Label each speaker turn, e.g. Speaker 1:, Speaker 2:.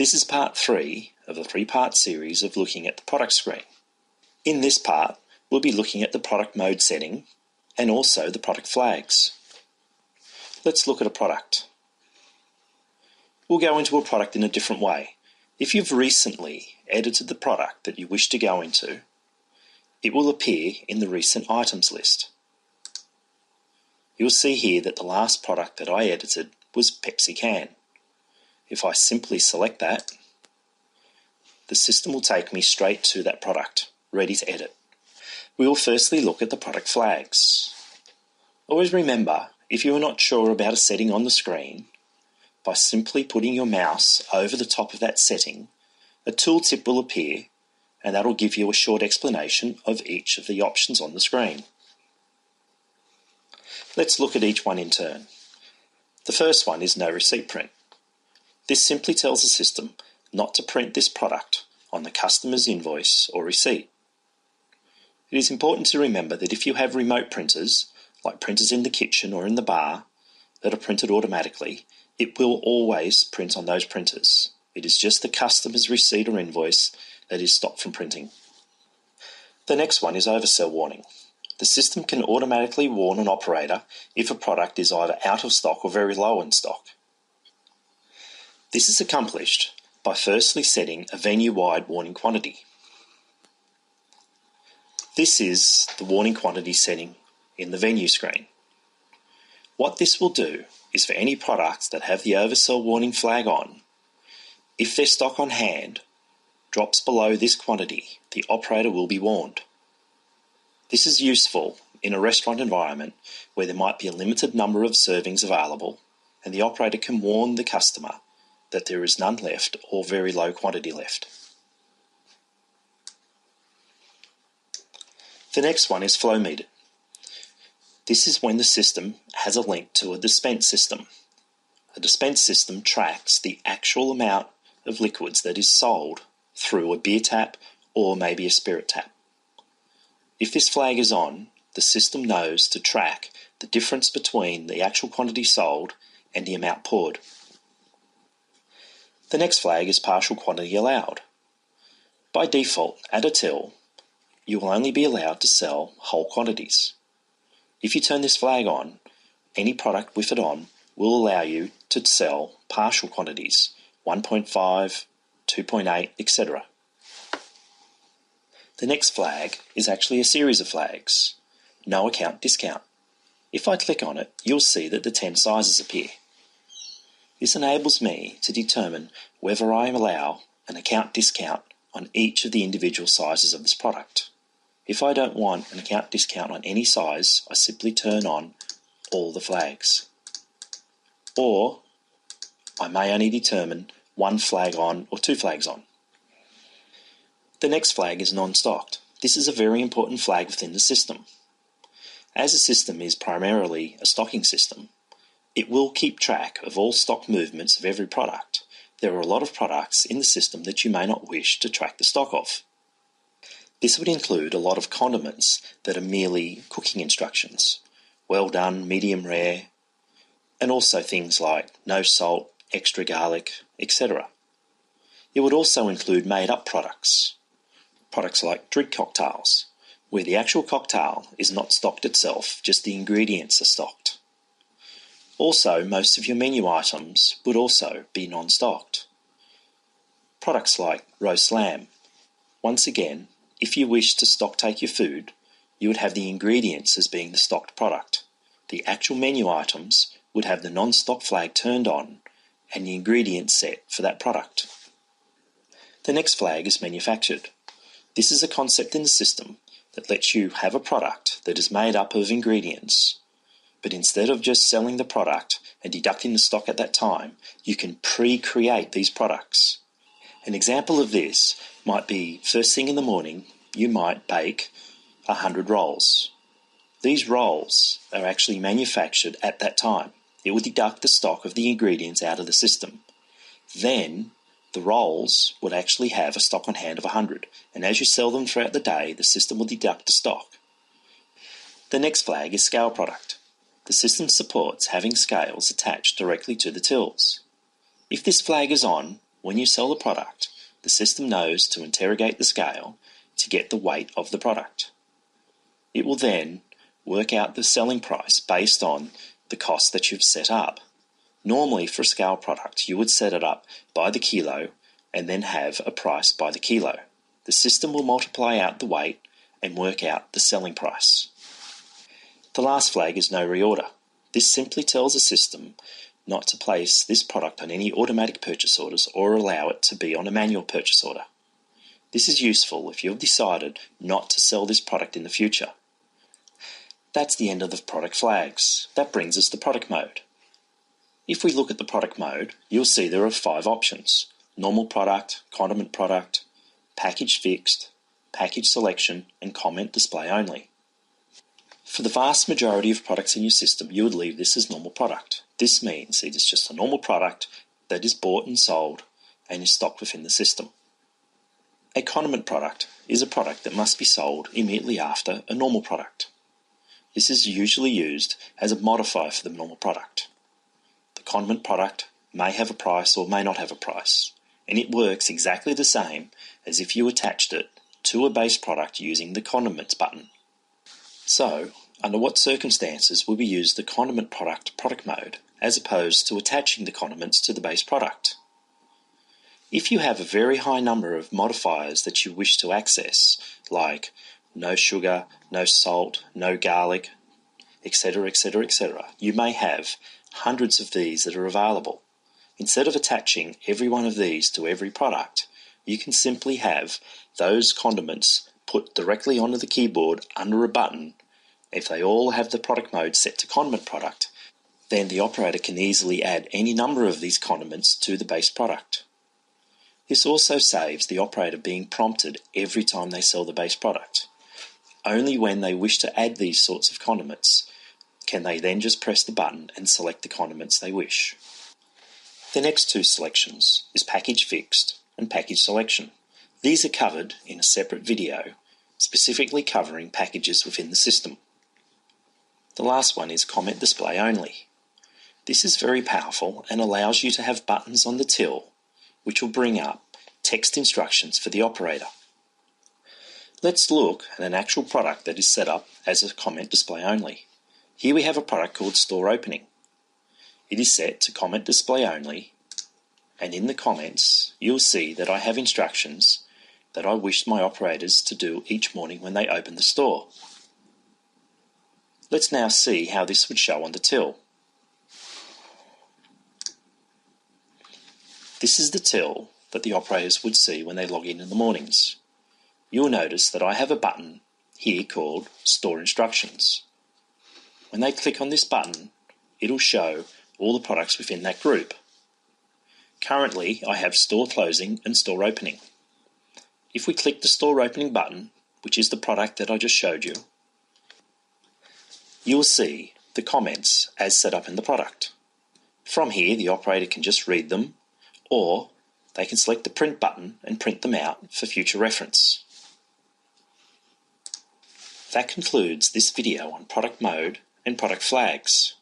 Speaker 1: This is part 3 of a 3-part series of looking at the product screen. In this part, we'll be looking at the product mode setting and also the product flags. Let's look at a product. We'll go into a product in a different way. If you've recently edited the product that you wish to go into, it will appear in the recent items list. You'll see here that the last product that I edited was Pepsi can. If I simply select that, the system will take me straight to that product, ready to edit. We will firstly look at the product flags. Always remember, if you are not sure about a setting on the screen, by simply putting your mouse over the top of that setting, a tooltip will appear and that will give you a short explanation of each of the options on the screen. Let's look at each one in turn. The first one is no receipt print. This simply tells the system not to print this product on the customer's invoice or receipt. It is important to remember that if you have remote printers, like printers in the kitchen or in the bar, that are printed automatically, it will always print on those printers. It is just the customer's receipt or invoice that is stopped from printing. The next one is oversell warning. The system can automatically warn an operator if a product is either out of stock or very low in stock. This is accomplished by firstly setting a venue-wide warning quantity. This is the warning quantity setting in the venue screen. What this will do is for any products that have the oversell warning flag on, if their stock on hand drops below this quantity, the operator will be warned. This is useful in a restaurant environment where there might be a limited number of servings available and the operator can warn the customer that there is none left or very low quantity left. The next one is flow metered. This is when the system has a link to a dispense system. A dispense system tracks the actual amount of liquids that is sold through a beer tap or maybe a spirit tap. If this flag is on, the system knows to track the difference between the actual quantity sold and the amount poured. The next flag is partial quantity allowed. By default, at a till, you will only be allowed to sell whole quantities. If you turn this flag on, any product with it on will allow you to sell partial quantities, 1.5, 2.8, etc. The next flag is actually a series of flags. No account discount. If I click on it, you'll see that the 10 sizes appear. This enables me to determine whether I allow an account discount on each of the individual sizes of this product. If I don't want an account discount on any size, I simply turn on all the flags. Or I may only determine one flag on or 2 flags on. The next flag is non-stocked. This is a very important flag within the system. As the system is primarily a stocking system, it will keep track of all stock movements of every product. There are a lot of products in the system that you may not wish to track the stock of. This would include a lot of condiments that are merely cooking instructions, well done, medium rare, and also things like no salt, extra garlic, etc. It would also include made-up products like drink cocktails, where the actual cocktail is not stocked itself, just the ingredients are stocked. Also, most of your menu items would also be non-stocked. Products like roast lamb. Once again, if you wish to stock take your food, you would have the ingredients as being the stocked product. The actual menu items would have the non-stock flag turned on and the ingredients set for that product. The next flag is manufactured. This is a concept in the system that lets you have a product that is made up of ingredients, but instead of just selling the product and deducting the stock at that time, you can pre-create these products. An example of this might be first thing in the morning, you might bake 100 rolls. These rolls are actually manufactured at that time. It will deduct the stock of the ingredients out of the system. Then the rolls would actually have a stock on hand of 100, and as you sell them throughout the day, the system will deduct the stock. The next flag is scale product. The system supports having scales attached directly to the tills. If this flag is on, When you sell the product, the system knows to interrogate the scale to get the weight of the product. It will then work out the selling price based on the cost that you've set up. Normally, for a scale product, you would set it up by the kilo and then have a price by the kilo. The system will multiply out the weight and work out the selling price. The last flag is no reorder. This simply tells the system not to place this product on any automatic purchase orders or allow it to be on a manual purchase order. This is useful if you have decided not to sell this product in the future. That's the end of the product flags. That brings us to product mode. If we look at the product mode, you'll see there are 5 options: normal product, condiment product, package fixed, package selection, and comment display only. For the vast majority of products in your system, you would leave this as normal product. This means it is just a normal product that is bought and sold and is stocked within the system. A condiment product is a product that must be sold immediately after a normal product. This is usually used as a modifier for the normal product. The condiment product may have a price or may not have a price, and it works exactly the same as if you attached it to a base product using the condiments button. So, under what circumstances will we use the condiment product mode as opposed to attaching the condiments to the base product? If you have a very high number of modifiers that you wish to access, like no sugar, no salt, no garlic, etc., etc., etc., you may have hundreds of these that are available. Instead of attaching every one of these to every product, you can simply have those condiments put directly onto the keyboard under a button. If they all have the product mode set to condiment product, then the operator can easily add any number of these condiments to the base product. This also saves the operator being prompted every time they sell the base product. Only when they wish to add these sorts of condiments can they then just press the button and select the condiments they wish. The next 2 selections is package fixed and package selection. These are covered in a separate video, specifically covering packages within the system. The last one is comment display only. This is very powerful and allows you to have buttons on the till which will bring up text instructions for the operator. Let's look at an actual product that is set up as a comment display only. Here we have a product called store opening. It is set to comment display only, and in the comments you'll see that I have instructions that I wish my operators to do each morning when they open the store. Let's now see how this would show on the till. This is the till that the operators would see when they log in the mornings. You'll notice that I have a button here called Store Instructions. When they click on this button, it'll show all the products within that group. Currently, I have Store Closing and Store Opening. If we click the Store Opening button, which is the product that I just showed you, you'll see the comments as set up in the product. From here, the operator can just read them, or they can select the print button and print them out for future reference. That concludes this video on product mode and product flags.